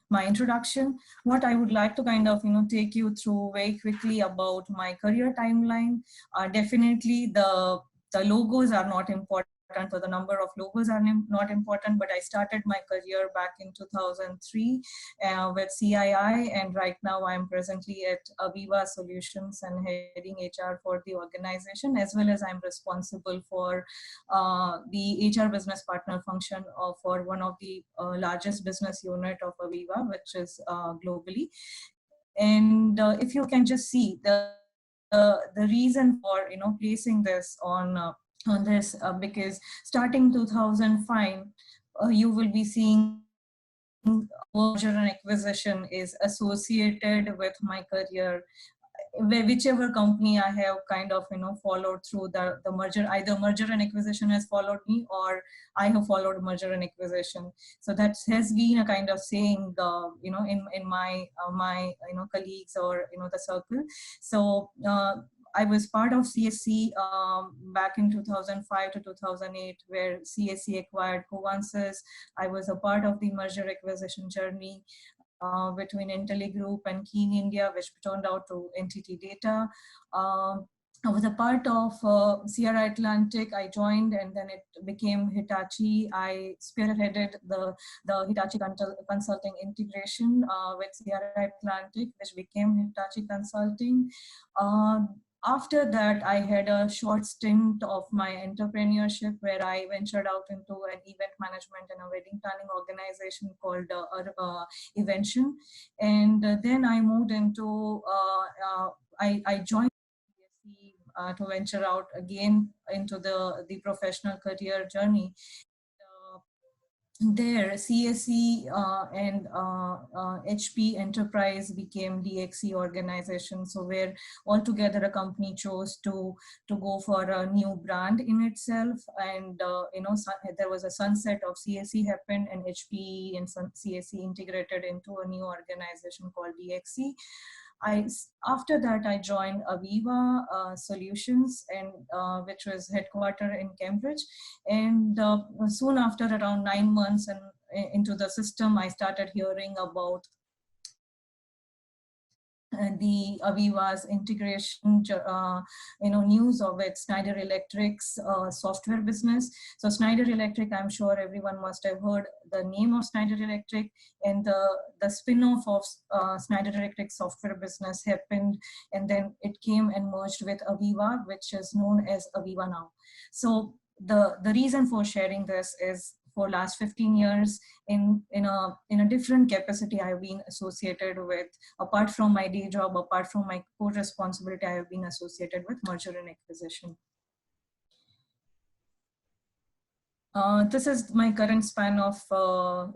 my introduction. What I would like to kind of take you through very quickly about my career timeline. Definitely the logos are not important, or the number of logos are not important, but I started my career back in 2003 with CII, and right now I'm presently at Aviva Solutions and heading HR for the organization, as well as I'm responsible for the HR business partner function for one of the largest business unit of Aviva, which is globally. And if you can just see the reason for placing this on this, because starting 2005, you will be seeing merger and acquisition is associated with my career. Whichever company I have kind of followed through the merger, either merger and acquisition has followed me, or I have followed merger and acquisition. So that has been a kind of saying in my colleagues or the circle. So I was part of CSC back in 2005 to 2008, where CSC acquired Covansys. I was a part of the merger acquisition journey between IntelliGroup and Keen India, which turned out to NTT Data. I was a part of Sierra Atlantic. I joined, and then it became Hitachi. I spearheaded the Hitachi Consulting integration with Sierra Atlantic, which became Hitachi Consulting. After that, I had a short stint of my entrepreneurship where I ventured out into an event management and a wedding planning organization called Evention. And then I moved into, I joined to venture out again into the professional career journey. There, CSE and HP Enterprise became DXC organization. So where altogether a company chose to go for a new brand in itself, and there was a sunset of CSE happened, and HP and CSE integrated into a new organization called DXC. After that, I joined Aviva Solutions, and which was headquartered in Cambridge. And soon after, around 9 months and into the system, I started hearing about the Aviva's integration, news of it, Schneider Electric's software business. So Schneider Electric, I'm sure everyone must have heard the name of Schneider Electric, and the spin-off of Schneider Electric software business happened, and then it came and merged with Aviva, which is known as Aviva now. So the reason for sharing this is, for last 15 years in a different capacity, I've been associated with, apart from my day job, apart from my core responsibility, I have been associated with merger and acquisition. This is my current span of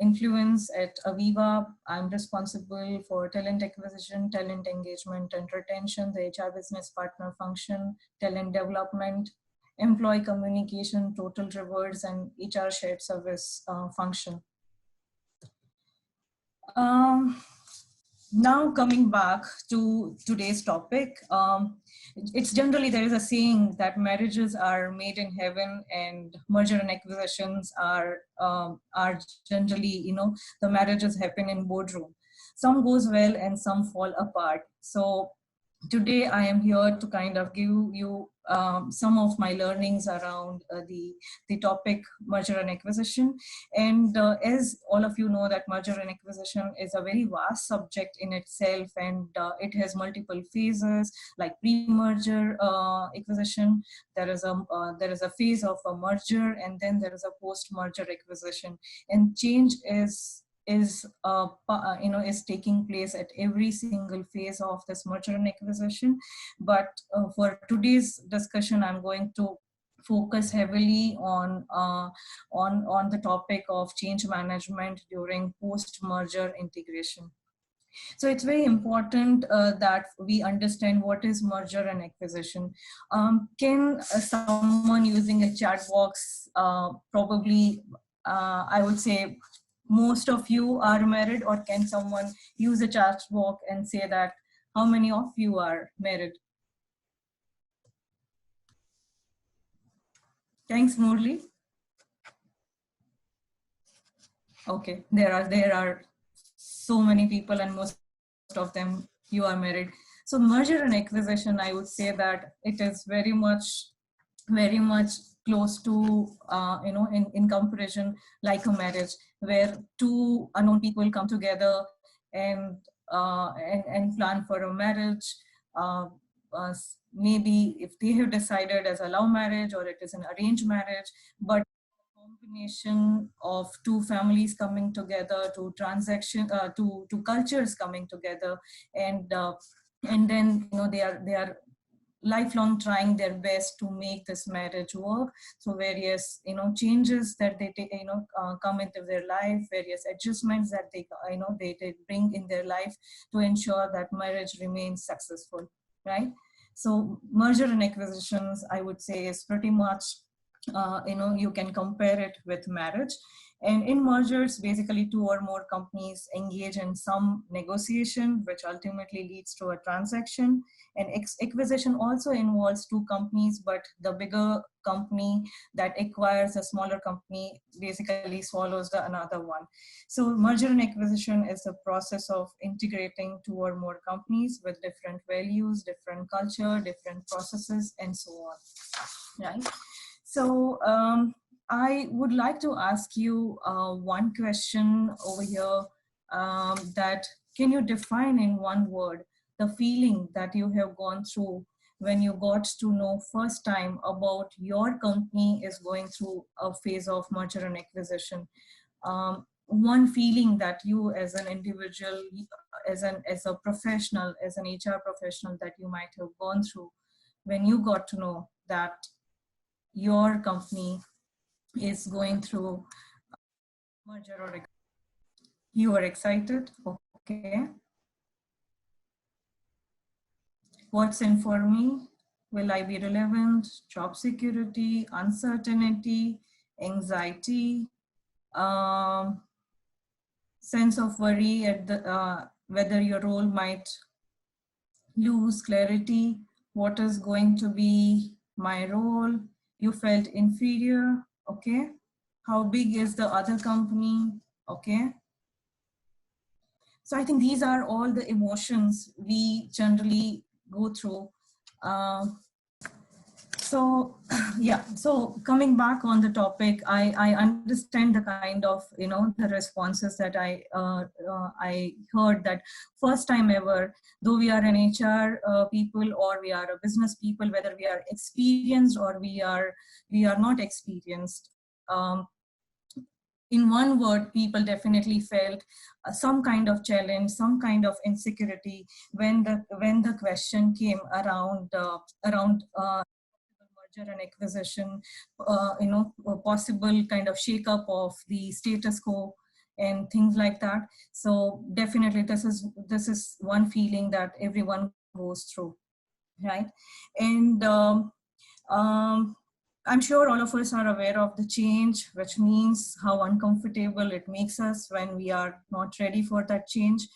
influence at Aviva. I'm responsible for talent acquisition, talent engagement and retention, the HR business partner function, talent development, employee communication, total rewards, and HR shared service function. Now coming back to today's topic, it's generally, there is a saying that marriages are made in heaven, and merger and acquisitions are generally, the marriages happen in boardroom. Some goes well and some fall apart. So today I am here to kind of give you some of my learnings around the topic merger and acquisition. And as all of you know, that merger and acquisition is a very vast subject in itself, and it has multiple phases, like pre-merger acquisition. There is a phase of a merger, and then there is a post-merger acquisition. And change is taking place at every single phase of this merger and acquisition. But for today's discussion, I'm going to focus heavily on the topic of change management during post-merger integration. So it's very important that we understand what is merger and acquisition. Can someone using a chat box, probably I would say most of you are married, or can someone use a chat box and say that how many of you are married? Thanks, Murli. Okay, there are so many people, and most of them you are married. So merger and acquisition, I would say that it is very much close to in comparison like a marriage, where two unknown people come together and and plan for a marriage. uh, Maybe if they have decided as a love marriage or it is an arranged marriage, but combination of two families coming together, to transaction to cultures coming together, and then they are lifelong trying their best to make this marriage work. So various changes that they take, come into their life, various adjustments that they bring in their life to ensure that marriage remains successful, right? So merger and acquisitions, I would say, is pretty much you can compare it with marriage. And in mergers, basically two or more companies engage in some negotiation, which ultimately leads to a transaction. And acquisition also involves two companies, but the bigger company that acquires a smaller company basically swallows the another one. So merger and acquisition is the process of integrating two or more companies with different values, different culture, different processes, and so on, right? So I would like to ask you one question over here, that can you define in one word the feeling that you have gone through when you got to know first time about your company is going through a phase of merger and acquisition? One feeling that you as an individual, as a professional, as an HR professional, that you might have gone through when you got to know that your company is going through merger or you are excited. Okay, what's in for me? Will I be relevant? Job security, uncertainty, anxiety, um, sense of worry at the whether your role might lose clarity. What is going to be my role? You felt inferior. Okay, how big is the other company? Okay, so I think these are all the emotions we generally go through. Um, so yeah, so coming back on the topic, I understand the kind of the responses that I heard, that first time ever, though we are an HR people, or we are a business people, whether we are experienced or we are not experienced, in one word, people definitely felt some kind of challenge, some kind of insecurity when the question came around merger and acquisition, a possible kind of shake-up of the status quo and things like that. So definitely, this is one feeling that everyone goes through, right? And um, I'm sure all of us are aware of the change, which means how uncomfortable it makes us when we are not ready for that change.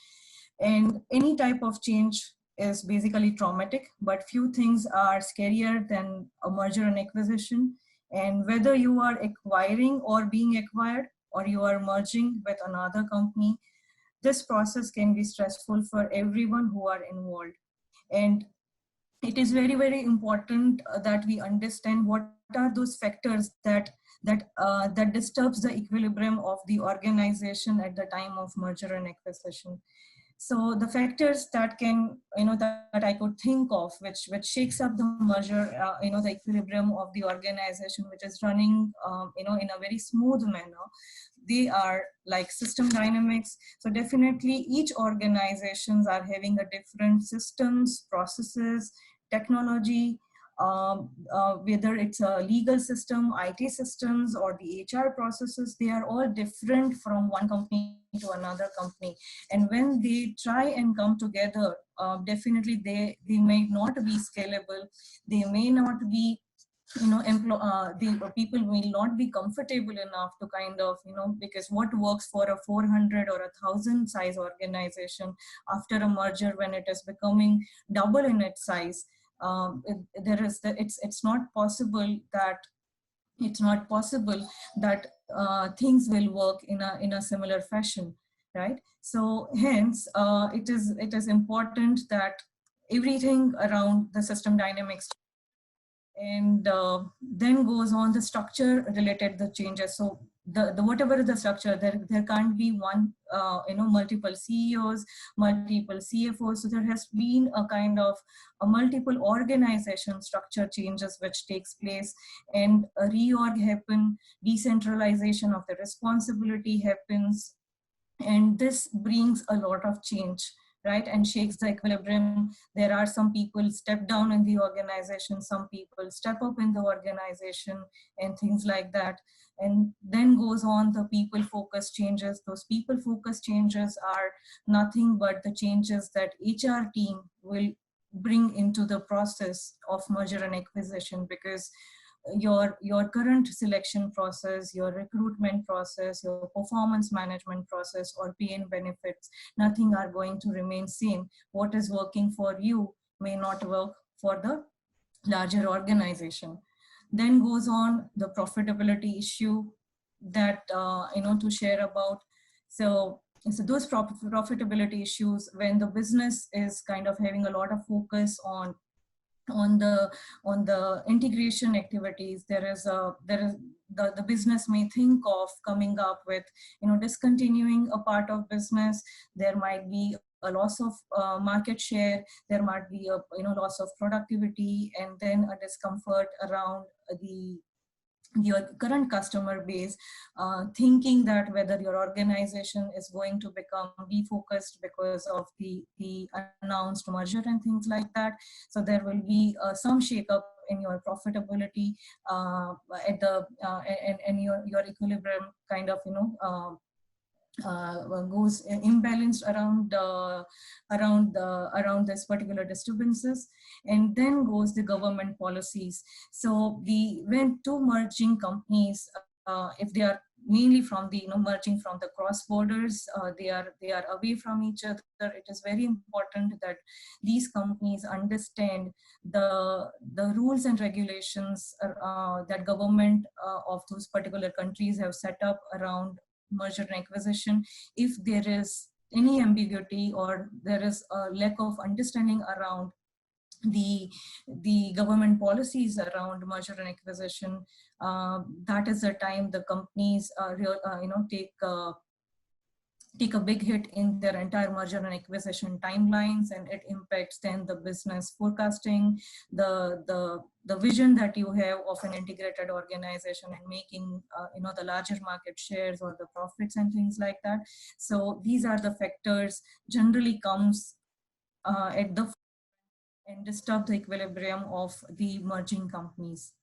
And any type of change is basically traumatic, but few things are scarier than a merger and acquisition. And whether you are acquiring or being acquired, or you are merging with another company, this process can be stressful for everyone who are involved. And it is very, very important that we understand what are those factors that disturbs the equilibrium of the organization at the time of merger and acquisition. So the factors that can, that I could think of, which shakes up the merger, the equilibrium of the organization, which is running, in a very smooth manner, they are like system dynamics. So definitely each organizations are having a different systems, processes, technology, whether it's a legal system, IT systems, or the HR processes, they are all different from one company to another company. And when they try and come together, definitely they may not be scalable. They may not be, the people will not be comfortable enough to kind of, because what works for a 400 or 1,000 size organization, after a merger, when it is becoming double in its size, it's not possible that things will work in a similar fashion. right? So hence, it is important that everything around the system dynamics, and then goes on the structure related the changes. So the whatever the structure, there can't be one multiple CEOs, multiple CFOs. So there has been a kind of a multiple organization structure changes which takes place, and a reorg happen, decentralization of the responsibility happens, and this brings a lot of change, right, and shakes the equilibrium. There are some people step down in the organization, some people step up in the organization, and things like that. And then goes on the people focused changes. Those people focused changes are nothing but the changes that HR team will bring into the process of merger and acquisition, because your current selection process, your recruitment process, your performance management process, or pay and benefits, nothing are going to remain same. What is working for you may not work for the larger organization. Then goes on the profitability issue that to share about. So those profitability issues, when the business is kind of having a lot of focus on the integration activities, the business may think of coming up with discontinuing a part of business. There might be a loss of market share, there might be a loss of productivity, and then a discomfort around the your current customer base, thinking that whether your organization is going to become defocused because of the announced merger and things like that. So there will be some shakeup in your profitability at the and your equilibrium kind of goes imbalanced around this particular disturbances. And then goes the government policies. So when two merging companies, if they are mainly from the merging from the cross borders, they are away from each other, it is very important that these companies understand the rules and regulations that government of those particular countries have set up around merger and acquisition. If there is any ambiguity or there is a lack of understanding around the government policies around merger and acquisition, that is the time the companies take a big hit in their entire merger and acquisition timelines, and it impacts then the business forecasting, the vision that you have of an integrated organization and making the larger market shares or the profits and things like that. So these are the factors generally comes at the and disturb the equilibrium of the merging companies.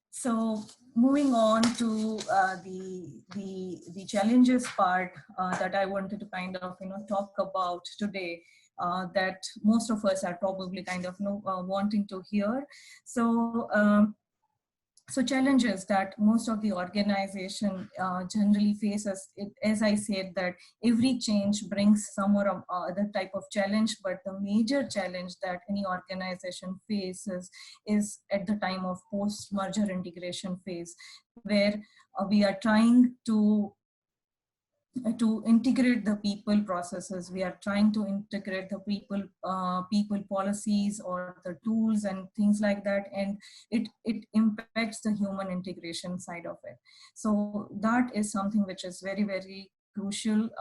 So moving on to the challenges part that I wanted to kind of talk about today, that most of us are probably kind of wanting to hear. So challenges that most of the organization generally faces, as I said, that every change brings some or other type of challenge, but the major challenge that any organization faces is at the time of post-merger integration phase, where we are trying to integrate the people processes. We are trying to integrate the people policies or the tools and things like that, and it impacts the human integration side of it. So that is something which is very, very crucial,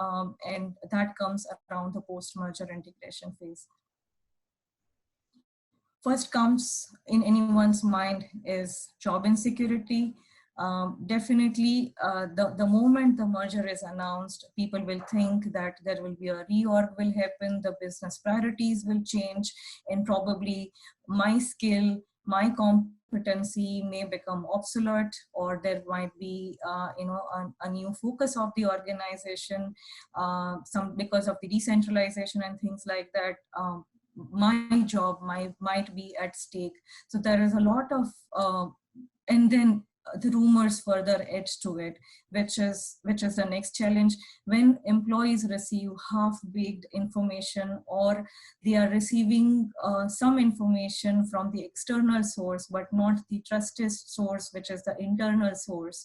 and that comes around the post-merger integration phase. First comes in anyone's mind is job insecurity. Definitely, the moment the merger is announced, people will think that there will be a reorg will happen, the business priorities will change, and probably my skill, my competency may become obsolete, or there might be a new focus of the organization, some because of the decentralization and things like that. My job might be at stake. So there is a lot of and then the rumors further add to it, which is the next challenge. When employees receive half-baked information, or they are receiving some information from the external source but not the trusted source, which is the internal source,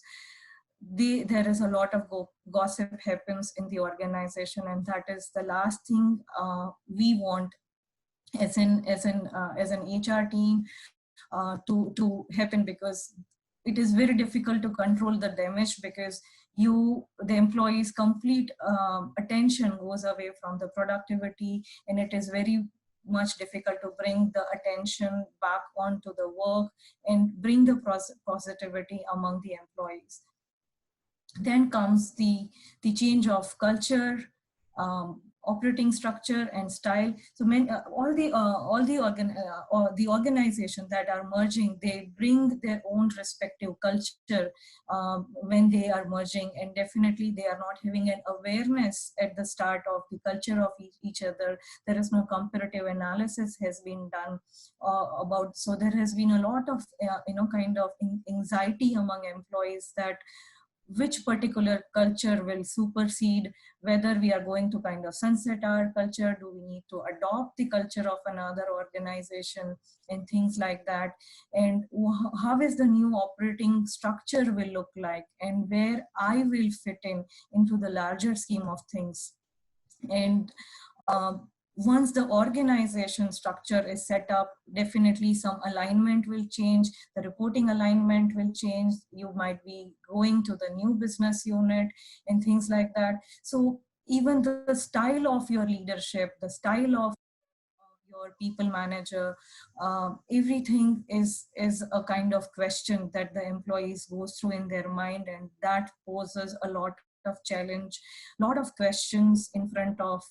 there is a lot of gossip happens in the organization, and that is the last thing we want as an HR team to happen, because it is very difficult to control the damage, because the employees complete attention goes away from the productivity, and it is very much difficult to bring the attention back onto the work and bring the positivity among the employees. Then comes the change of culture, operating structure and style. So the organization that are merging, they bring their own respective culture when they are merging, and definitely they are not having an awareness at the start of the culture of each other. There is no comparative analysis has been done about. So there has been a lot of kind of anxiety among employees that which particular culture will supersede, whether we are going to kind of sunset our culture, do we need to adopt the culture of another organization, and things like that. And how is the new operating structure will look like, and where I will fit into the larger scheme of things. And once the organization structure is set up, definitely some alignment will change, the reporting alignment will change, you might be going to the new business unit and things like that. So even the style of your leadership, the style of your people manager, everything is a kind of question that the employees goes through in their mind, and that poses a lot of challenge, lot of questions in front of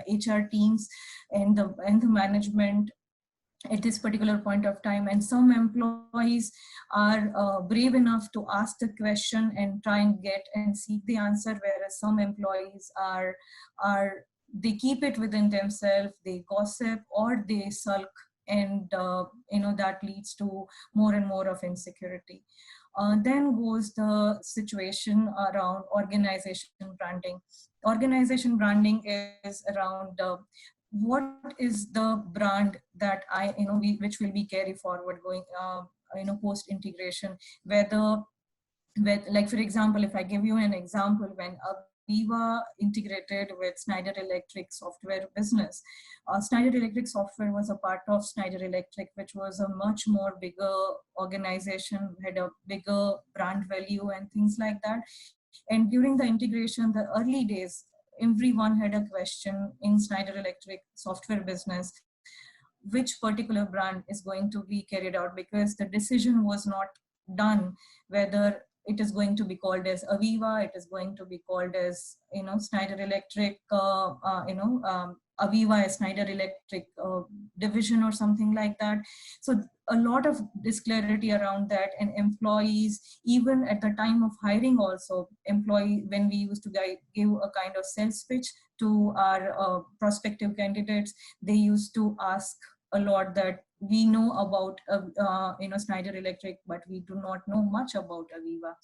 HR teams and the management at this particular point of time. And some employees are brave enough to ask the question and try and get and seek the answer, whereas some employees are they keep it within themselves, they gossip or they sulk, and that leads to more and more of insecurity. Then goes the situation around organization branding. Organization branding is around what is the brand that which will be carry forward going post integration, whether with, like for example, if I give you an example, when Aviva integrated with Schneider Electric software business. Schneider Electric software was a part of Schneider Electric, which was a much more bigger organization, had a bigger brand value and things like that. And during the integration, the early days, everyone had a question in Schneider Electric software business, which particular brand is going to be carried out, because the decision was not done whether it is going to be called as Aviva, it is going to be called as Schneider Electric, Aviva as Schneider Electric division or something like that. So a lot of disclarity around that, and employees, even at the time of hiring also, when we used to give a kind of sales pitch to our prospective candidates, they used to ask a lot that we know about Schneider Electric, but we do not know much about Aviva.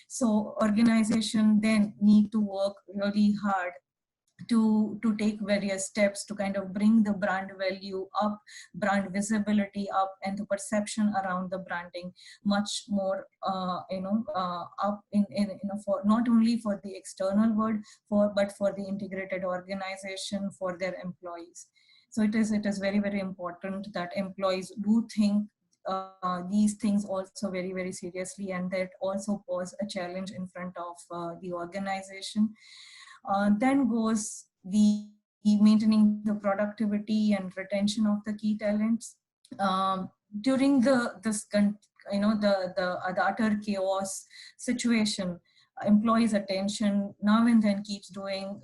So organization then need to work really hard to take various steps to kind of bring the brand value up, brand visibility up, and the perception around the branding much more up for not only for the external world, but for the integrated organization, for their employees. So it is very, very important that employees do think these things also very, very seriously, and that also pose a challenge in front of the organization. Then goes the maintaining the productivity and retention of the key talents. During the utter chaos situation, employees' attention now and then keeps going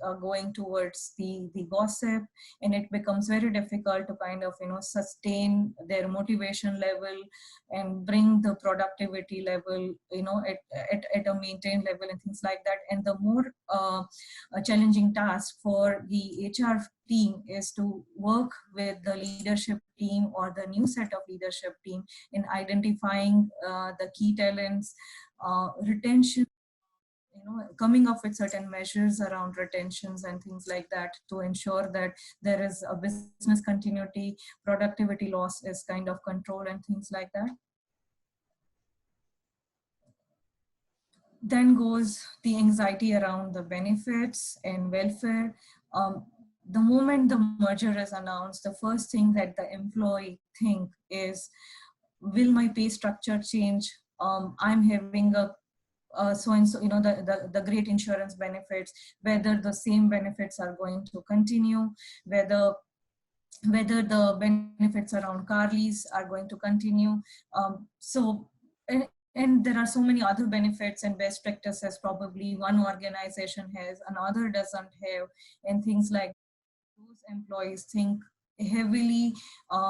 towards the gossip, and it becomes very difficult to kind of sustain their motivation level and bring the productivity level at a maintained level and things like that. And the more challenging task for the HR team is to work with the leadership team or the new set of leadership team in identifying the key talents, retention, coming up with certain measures around retentions and things like that to ensure that there is a business continuity, productivity loss is kind of controlled and things like that. Then goes the anxiety around the benefits and welfare. The moment the merger is announced, the first thing that the employee think is, will my pay structure change? I'm having a so and so, the great insurance benefits, whether the same benefits are going to continue, whether the benefits around car lease are going to continue. And there are so many other benefits and best practices probably one organization has, another doesn't have, and things like those employees think heavily,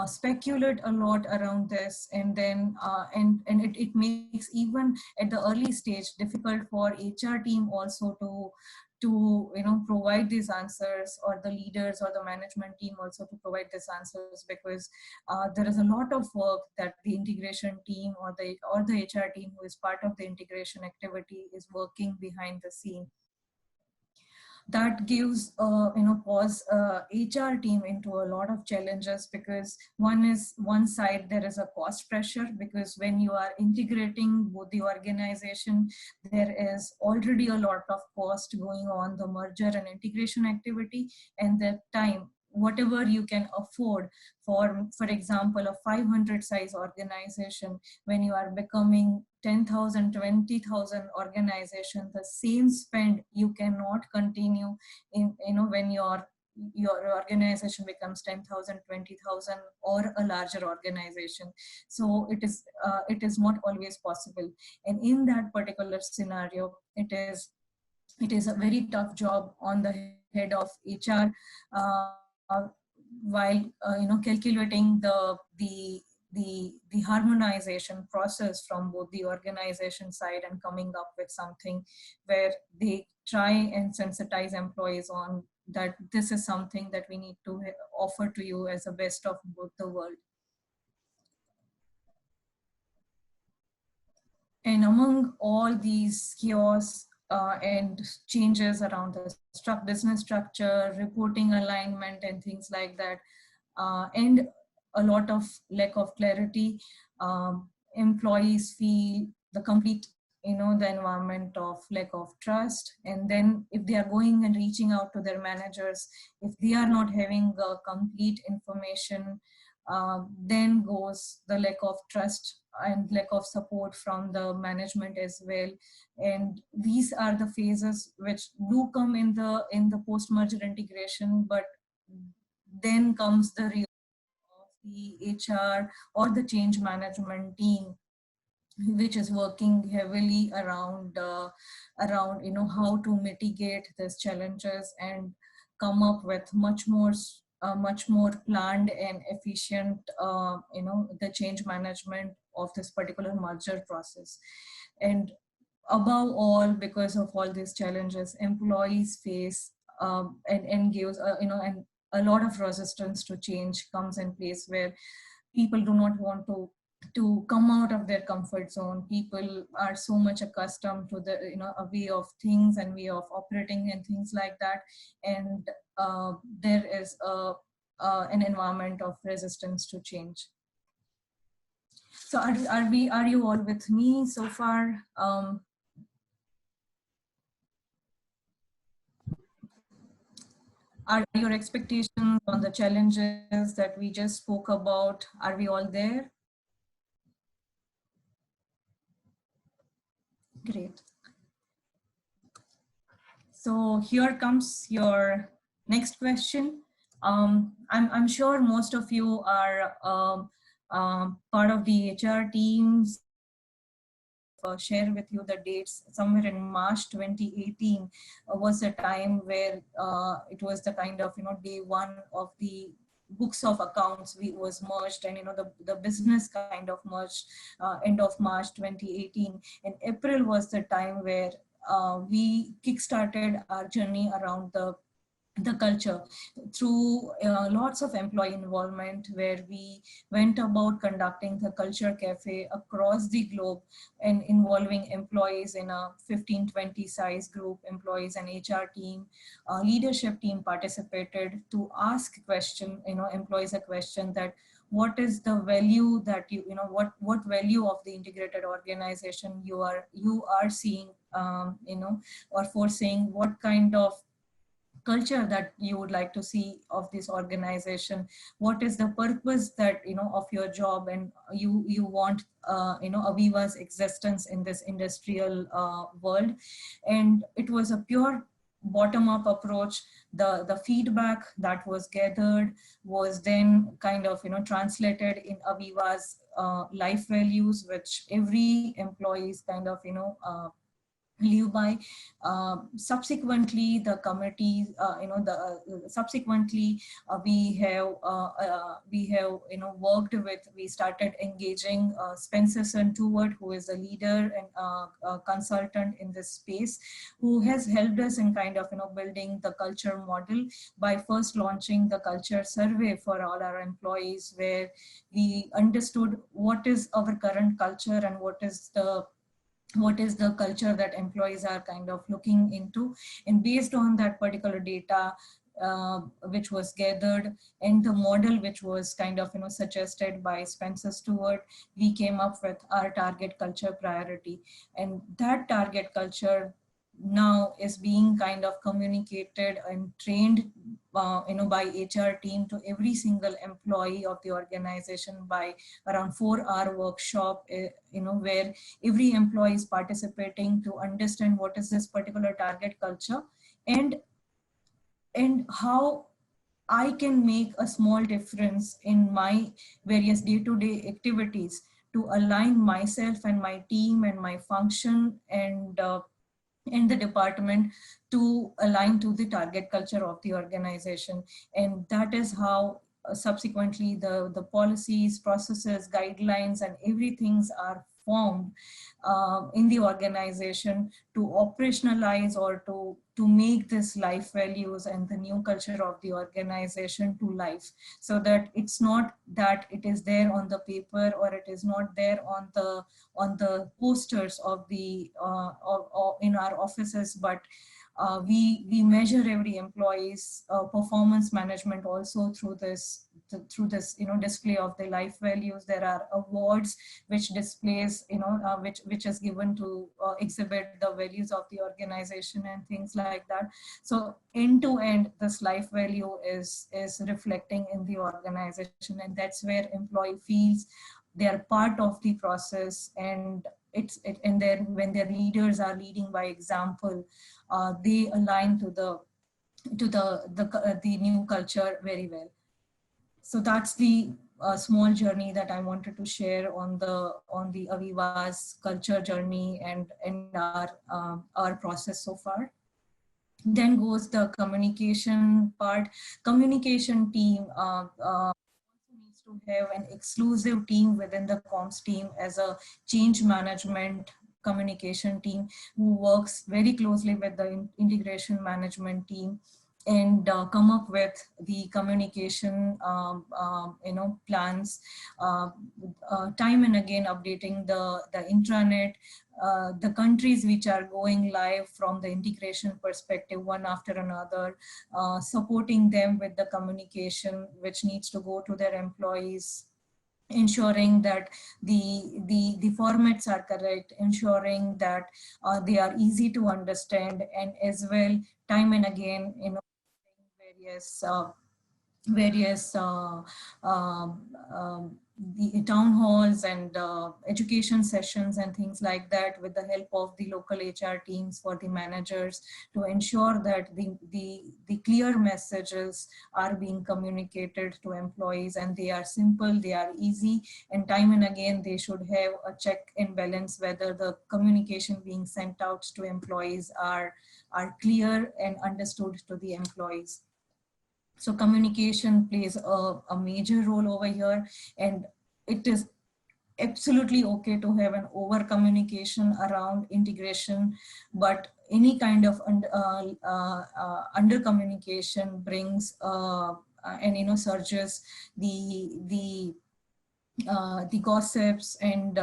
speculate a lot around this, and then it makes even at the early stage difficult for HR team also to provide these answers, or the leaders or the management team also to provide these answers, because there is a lot of work that the integration team or the HR team who is part of the integration activity is working behind the scene. That gives pause HR team into a lot of challenges, because one side there is a cost pressure, because when you are integrating both the organization, there is already a lot of cost going on the merger and integration activity, and the time whatever you can afford for example a 500 size organization, when you are becoming 10,000, 20,000 organization, the same spend you cannot continue in, when your organization becomes 10,000, 20,000, or a larger organization. So it is not always possible. And in that particular scenario, it is a very tough job on the head of HR, while calculating the harmonization process from both the organization side and coming up with something where they try and sensitize employees on that this is something that we need to offer to you as a best of both the world. And among all these chaos and changes around the business structure, reporting alignment, and things like that, and a lot of lack of clarity, employees feel the complete, the environment of lack of trust. And then if they are going and reaching out to their managers, if they are not having complete information, then goes the lack of trust and lack of support from the management as well. And these are the phases which do come in the post merger integration, but then comes the real of the HR or the change management team, which is working heavily around how to mitigate these challenges and come up with much more planned and efficient the change management of this particular merger process. And above all, because of all these challenges employees face, and gives and a lot of resistance to change comes in place, where people do not want to come out of their comfort zone. People are so much accustomed to the a way of things and way of operating and things like that, and there is an environment of resistance to change. So are you all with me so far? Are your expectations on the challenges that we just spoke about, are we all there? Great. So here comes your next question. I'm sure most of you are part of the HR teams. Share with you the dates. Somewhere in March 2018 was the time where it was the kind of day one of the books of accounts was merged, and the business kind of merged end of March 2018. And April was the time where we kickstarted our journey around the culture through lots of employee involvement, where we went about conducting the culture cafe across the globe and involving employees in a 15-20 size group, employees and HR team. Leadership team participated to ask employees a question that what is the value that what value of the integrated organization you are seeing, or foreseeing, what kind of culture that you would like to see of this organization, what is the purpose that of your job, and you want Aviva's existence in this industrial world. And it was a pure bottom up approach. The feedback that was gathered was then kind of translated in Aviva's life values, which every employee is kind of live by. Subsequently, the committee, subsequently we have worked with, we started engaging Spencer Stewart, who is a leader and consultant in this space, who has helped us in kind of building the culture model by first launching the culture survey for all our employees, where we understood what is our current culture and what is the culture that employees are kind of looking into. And based on that particular data, which was gathered, and the model which was kind of suggested by Spencer Stewart, we came up with our target culture priority. And that target culture now is being kind of communicated and trained by HR team to every single employee of the organization by around 4-hour workshop, where every employee is participating to understand what is this particular target culture, and how I can make a small difference in my various day-to-day activities to align myself and my team and my function and in the department to align to the target culture of the organization. And that is how subsequently the policies, processes, guidelines, and everything are formed in the organization to operationalize or to make this life values and the new culture of the organization to life, so that it's not that it is there on the paper or it is not there on the posters of the in our offices, but we measure every employee's performance management also through this display of the life values. There are awards which displays which is given to exhibit the values of the organization and things like that. So end to end, this life value is reflecting in the organization, and that's where employee feels they are part of the process. And and then when their leaders are leading by example, they align to the new culture very well. So that's the small journey that I wanted to share on the Aviva's culture journey and our process so far. Then goes the communication part. Communication team needs to have an exclusive team within the comms team as a change management communication team who works very closely with the integration management team and come up with the communication plans, time and again updating the intranet, the countries which are going live from the integration perspective one after another, supporting them with the communication which needs to go to their employees, ensuring that the formats are correct, ensuring that they are easy to understand, and as well time and again various the town halls and education sessions and things like that with the help of the local HR teams for the managers to ensure that the clear messages are being communicated to employees, and they are simple, they are easy, and time and again they should have a check and balance whether the communication being sent out to employees are clear and understood to the employees. So communication plays a major role over here, and it is absolutely okay to have an over communication around integration, but any kind of under communication brings and surges the the gossips and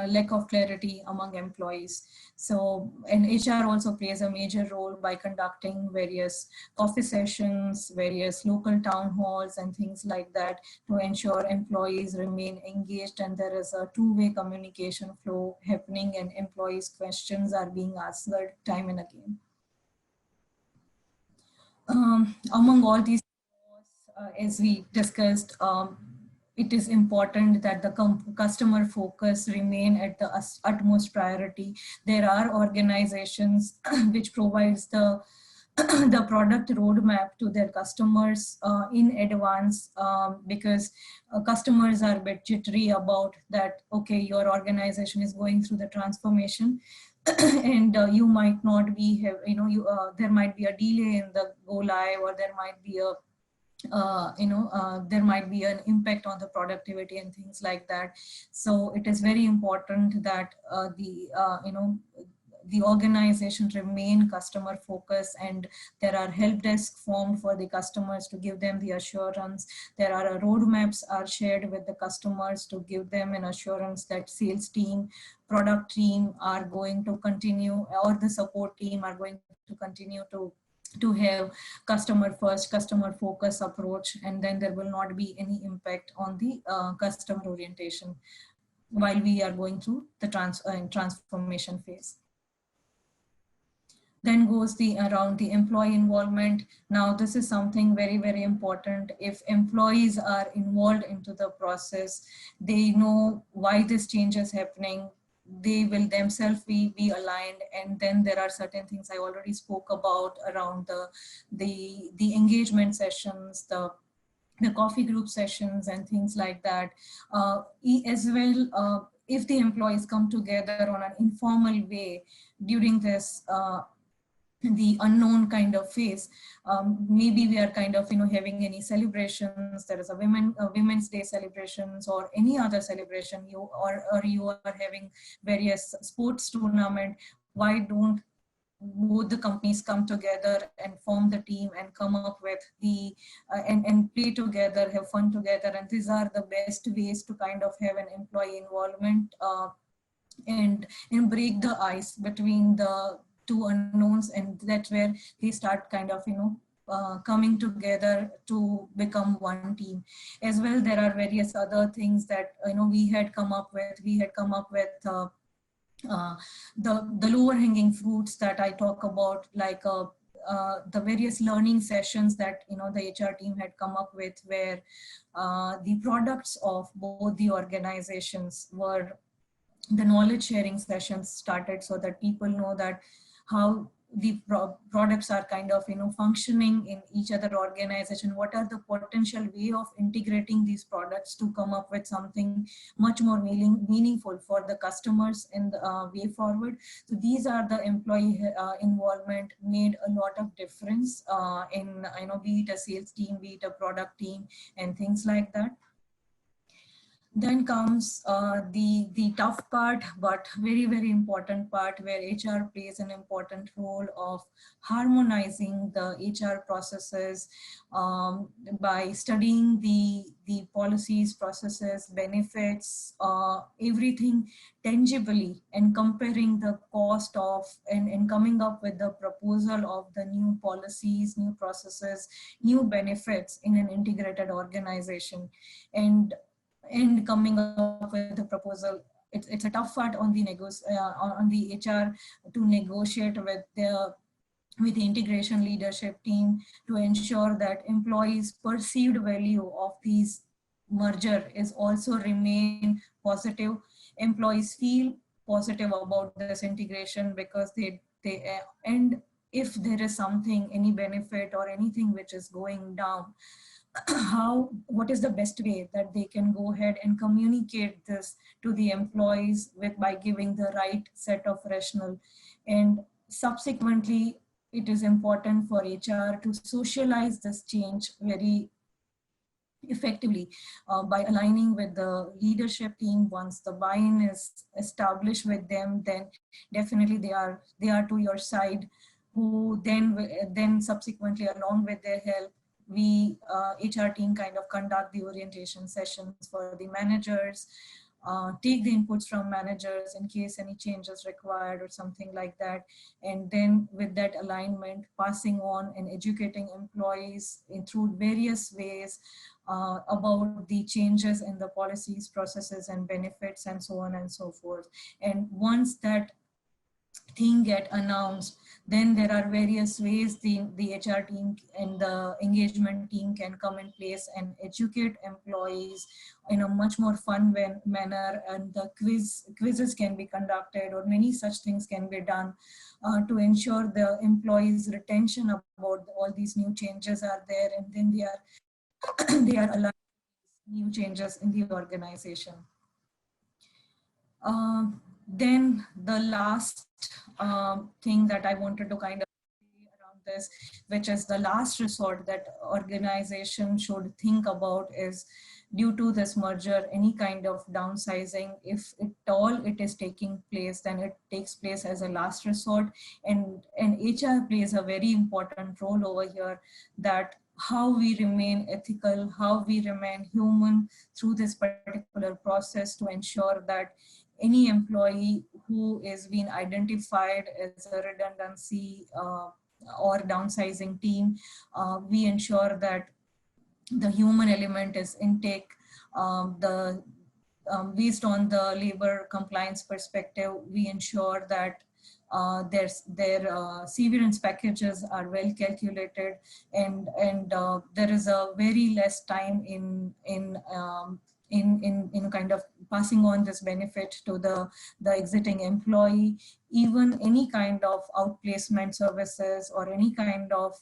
lack of clarity among employees. So, and HR also plays a major role by conducting various coffee sessions, various local town halls and things like that to ensure employees remain engaged and there is a two-way communication flow happening and employees' questions are being answered time and again. Among all these, as we discussed, it is important that the customer focus remain at the utmost priority. There are organizations which provides the the product roadmap to their customers in advance, because customers are a bit jittery about that. Okay, your organization is going through the transformation and you might not be have, there might be a delay in the go live, or there might be a there might be an impact on the productivity and things like that. So it is very important that the organization remain customer focused, and there are help desk formed for the customers to give them the assurance. There are roadmaps are shared with the customers to give them an assurance that sales team, product team are going to continue, or the support team are going to continue to have customer first, customer focus approach, and then there will not be any impact on the customer orientation while we are going through the transformation phase. Then goes the around the employee involvement. Now this is something very, very important. If employees are involved into the process, they know why this change is happening, they will themselves be aligned. And then there are certain things I already spoke about around the engagement sessions, the coffee group sessions and things like that. As well, if the employees come together on an informal way during this the unknown kind of phase, maybe we are kind of having any celebrations, there is a women's day celebrations or any other celebration, or you are having various sports tournament, why don't both the companies come together and form the team and come up with the and play together, have fun together. And these are the best ways to kind of have an employee involvement and break the ice between the two unknowns, and that's where they start kind of coming together to become one team. As well, there are various other things that we had come up with. The lower hanging fruits that I talk about, like the various learning sessions that the HR team had come up with, where the products of both the organizations were, the knowledge sharing sessions started, so that people know that how the products are kind of functioning in each other organization, what are the potential way of integrating these products to come up with something much more meaningful for the customers in the way forward. So these are the employee involvement made a lot of difference in be it a sales team, be it a product team and things like that. Then comes the tough part, but very, very important part, where HR plays an important role of harmonizing the HR processes by studying the policies, processes, benefits, everything tangibly, and comparing the cost of and coming up with the proposal of the new policies, new processes, new benefits in an integrated organization. And coming up with a proposal, it's a tough part on the on the HR to negotiate with the integration leadership team to ensure that employees' perceived value of these merger is also remain positive. Employees feel positive about this integration because and if there is something, any benefit or anything which is going down, what is the best way that they can go ahead and communicate this to the employees by giving the right set of rationale. And subsequently, it is important for HR to socialize this change very effectively by aligning with the leadership team. Once the buy-in is established with them, then definitely they are to your side, who then subsequently, along with their help, HR team kind of conduct the orientation sessions for the managers, take the inputs from managers in case any changes required or something like that. And then with that alignment, passing on and educating employees through various ways about the changes in the policies, processes, and benefits, and so on and so forth. And once that thing get announced, then there are various ways the HR team and the engagement team can come in place and educate employees in a much more fun manner, and the quizzes can be conducted, or many such things can be done to ensure the employees retention about all these new changes are there, and then they are they are aligned with new changes in the organization. Then the last thing that I wanted to kind of say around this, which is the last resort that organization should think about, is due to this merger, any kind of downsizing, if at all it is taking place, then it takes place as a last resort. And HR plays a very important role over here, that how we remain ethical, how we remain human through this particular process, to ensure that any employee who is being identified as a redundancy or downsizing team, we ensure that the human element is intake. Based on the labor compliance perspective, we ensure that their severance packages are well calculated, and there is a very less time in kind of passing on this benefit to the exiting employee. Even any kind of outplacement services or any kind of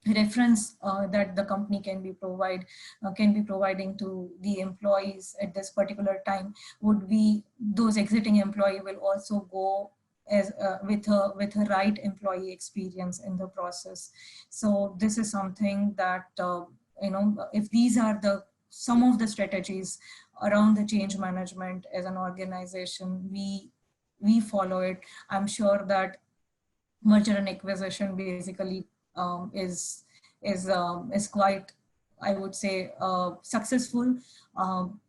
reference that the company can be providing to the employees at this particular time, would be those exiting employee will also go as with a right employee experience in the process. So this is something that if these are the some of the strategies around the change management as an organization, we follow it, I'm sure that merger and acquisition basically is quite, I would say, successful.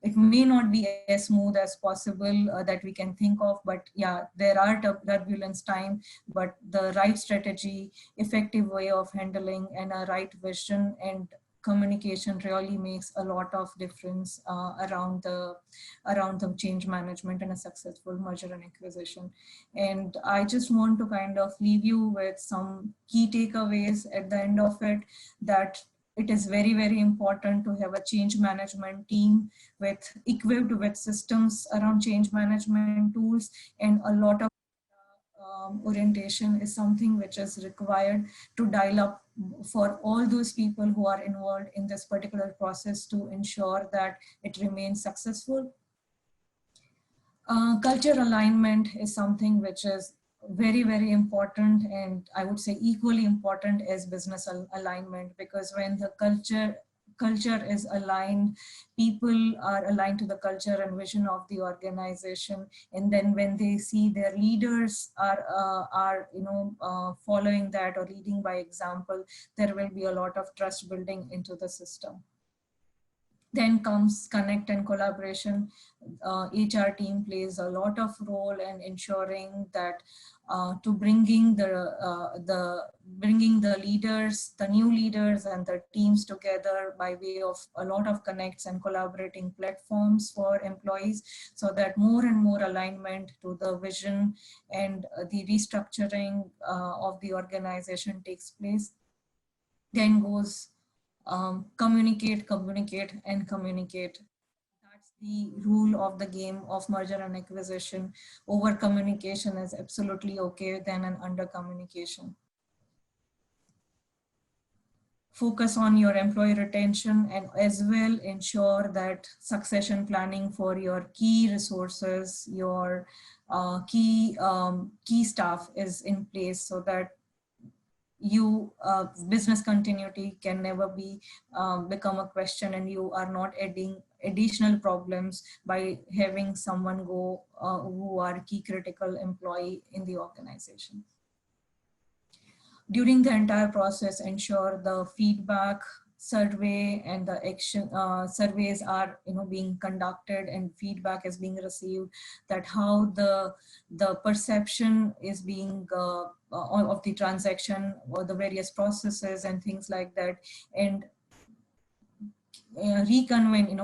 It may not be as smooth as possible that we can think of, but yeah, there are turbulence time, but the right strategy, effective way of handling, and a right vision and communication really makes a lot of difference around the change management and a successful merger and acquisition. And I just want to kind of leave you with some key takeaways at the end of it, that it is very, very important to have a change management team equipped with systems around change management tools, and a lot of orientation is something which is required to dial up for all those people who are involved in this particular process, to ensure that it remains successful. Culture alignment is something which is very, very important, and I would say equally important as business alignment, because when the culture is aligned, people are aligned to the culture and vision of the organization, and then when they see their leaders are following that or leading by example, there will be a lot of trust building into the system. Then comes connect and collaboration. HR team plays a lot of role in ensuring that to bringing the leaders, the new leaders and the teams together by way of a lot of connects and collaborating platforms for employees, so that more and more alignment to the vision and the restructuring of the organization takes place. Then goes communicate, and communicate. That's the rule of the game of merger and acquisition. Over communication is absolutely okay than an under communication. Focus on your employee retention, and as well ensure that succession planning for your key resources, your key staff is in place, so that business continuity can never become a question, and you are not adding additional problems by having someone go who are key critical employee in the organization. during the entire process, ensure the feedback survey and the action surveys are being conducted and feedback is being received, that how the perception is being of the transaction or the various processes and things like that, and reconvene,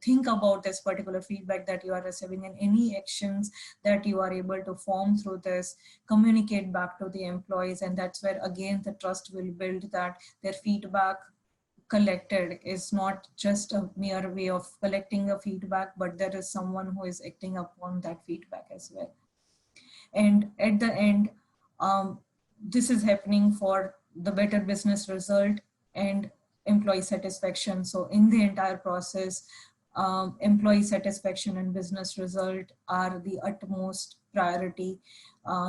think about this particular feedback that you are receiving and any actions that you are able to form through this, communicate back to the employees. And that's where again the trust will build, that their feedback collected is not just a mere way of collecting a feedback, but there is someone who is acting upon that feedback as well. And at the end, this is happening for the better business result and employee satisfaction. So in the entire process, employee satisfaction and business result are the utmost priority.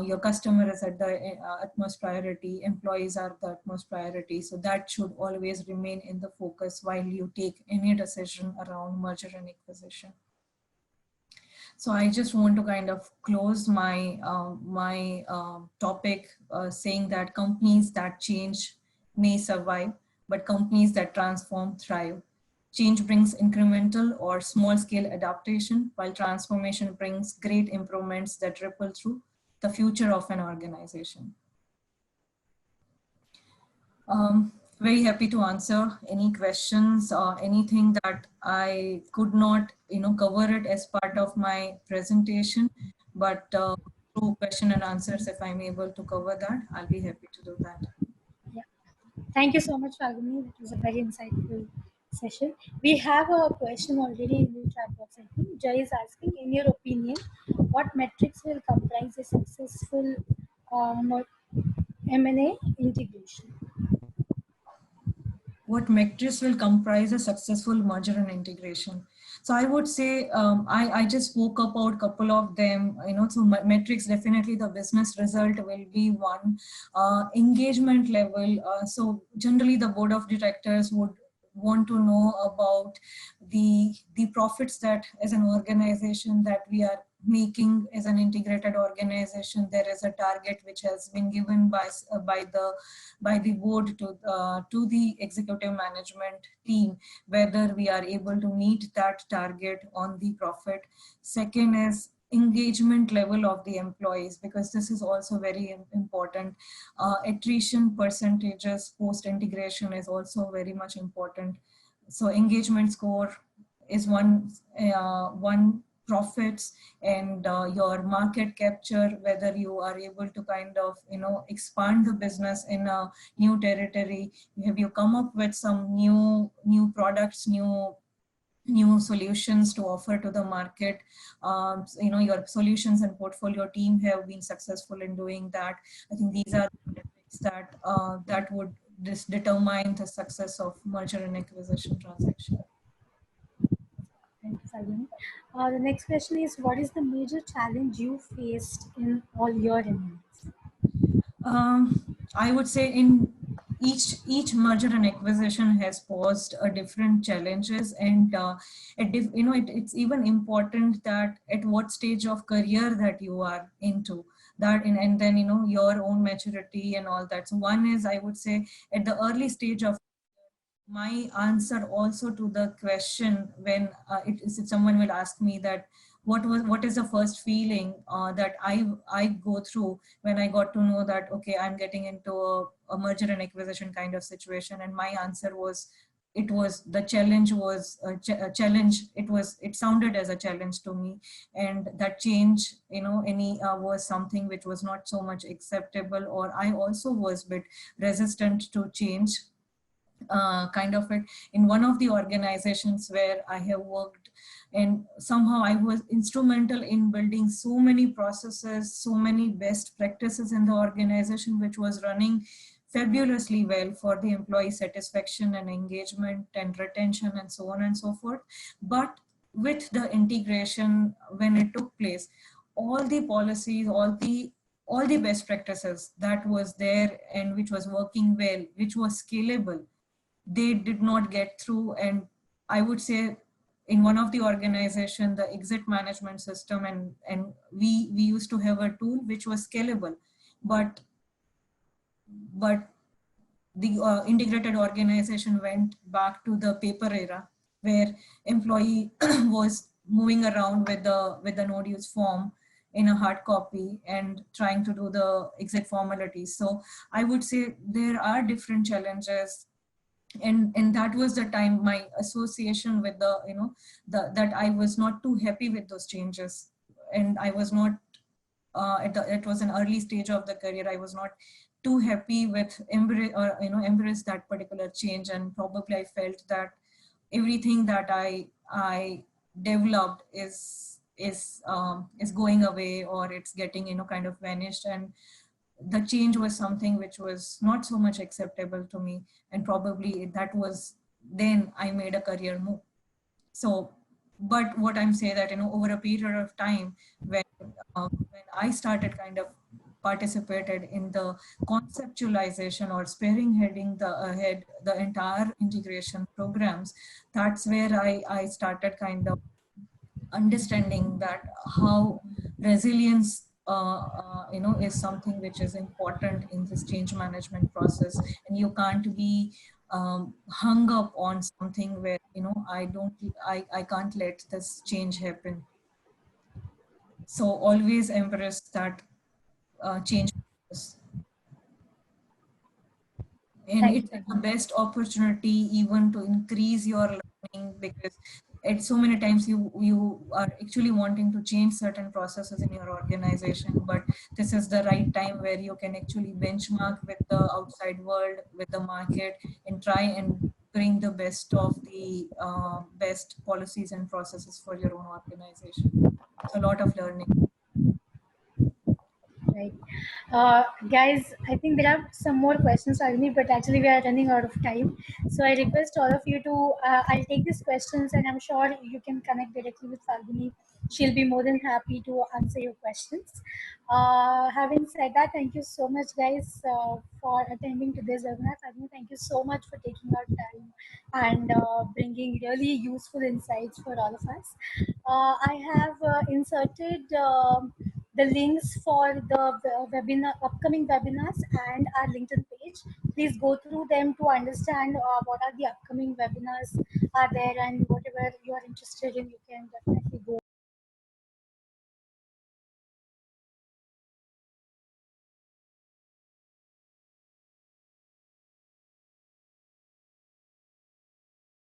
Your customer is at the utmost priority, employees are the utmost priority. So that should always remain in the focus while you take any decision around merger and acquisition. So I just want to kind of close my topic saying that companies that change may survive, but companies that transform thrive. Change brings incremental or small scale adaptation, while transformation brings great improvements that ripple through the future of an organization. Very happy to answer any questions or anything that I could not, cover it as part of my presentation, but through question and answers, if I'm able to cover that, I'll be happy to do that. Yeah. Thank you so much, Falguni. That was a very insightful session. We have a question already in the chat box. I think Jay is asking, in your opinion, what metrics will comprise a successful M&A integration? What metrics will comprise a successful merger and integration? So I would say, I just spoke about a couple of them, so metrics, definitely the business result will be one, engagement level. So generally the board of directors would want to know about the profits that as an organization that we are making as an integrated organization. There is a target which has been given by the board to the executive management team, whether we are able to meet that target on the profit. Second is engagement level of the employees, because this is also very important. Attrition percentages post integration is also very much important. So engagement score is one profits, and your market capture, whether you are able to kind of expand the business in a new territory. Have you come up with some new products, new solutions to offer to the market? Your solutions and portfolio team have been successful in doing that. I think these are the metrics that would determine the success of merger and acquisition transaction. Thank you, Falguni. The next question is, what is the major challenge you faced in all your M&As? I would say in each merger and acquisition has posed a different challenges, and it's even important that at what stage of career that you are into that, and then your own maturity and all that. So one is, I would say, at the early stage of my answer also to the question when someone will ask me that what is the first feeling that I go through when I got to know that, okay, I'm getting into a merger and acquisition kind of situation. And my answer was, the challenge was a challenge. It sounded as a challenge to me, and that change, was something which was not so much acceptable, or I also was a bit resistant to change. Kind of it in one of the organizations where I have worked, and somehow I was instrumental in building so many processes, so many best practices in the organization, which was running fabulously well for the employee satisfaction and engagement and retention and so on and so forth. But with the integration, when it took place, all the policies, all the best practices that was there and which was working well, which was scalable, they did not get through. And I would say in one of the organization, the exit management system, and we used to have a tool which was scalable, but but the integrated organization went back to the paper era where employee was moving around with the no use form in a hard copy and trying to do the exact formalities. So I would say there are different challenges, and that was the time my association with the that I was not too happy with those changes, and I was not it was an early stage of the career. I was not too happy with embrace that particular change, and probably I felt that everything that I developed is going away, or it's getting kind of vanished, and the change was something which was not so much acceptable to me, and probably that was then I made a career move. So, but what I'm saying that over a period of time when I started kind of participated in the conceptualization or spearheading the entire integration programs, that's where I started kind of understanding that how resilience is something which is important in this change management process, and you can't be hung up on something where I can't let this change happen. So always embrace that change process. And Thank you, it's the Falguni. best opportunity even to increase your learning, because at so many times you are actually wanting to change certain processes in your organization, but this is the right time where you can actually benchmark with the outside world, with the market, and try and bring the best of the best policies and processes for your own organization. It's a lot of learning. Right. Guys, I think there are some more questions, Agni, but actually we are running out of time. So I request all of you to, I'll take these questions and I'm sure you can connect directly with Falguni. She'll be more than happy to answer your questions. Having said that, thank you so much, guys, for attending today's webinar. Falguni, thank you so much for taking out time and bringing really useful insights for all of us. I have inserted the links for the webinar, upcoming webinars and our LinkedIn page. Please go through them to understand what are the upcoming webinars are there, and whatever you are interested in, you can definitely go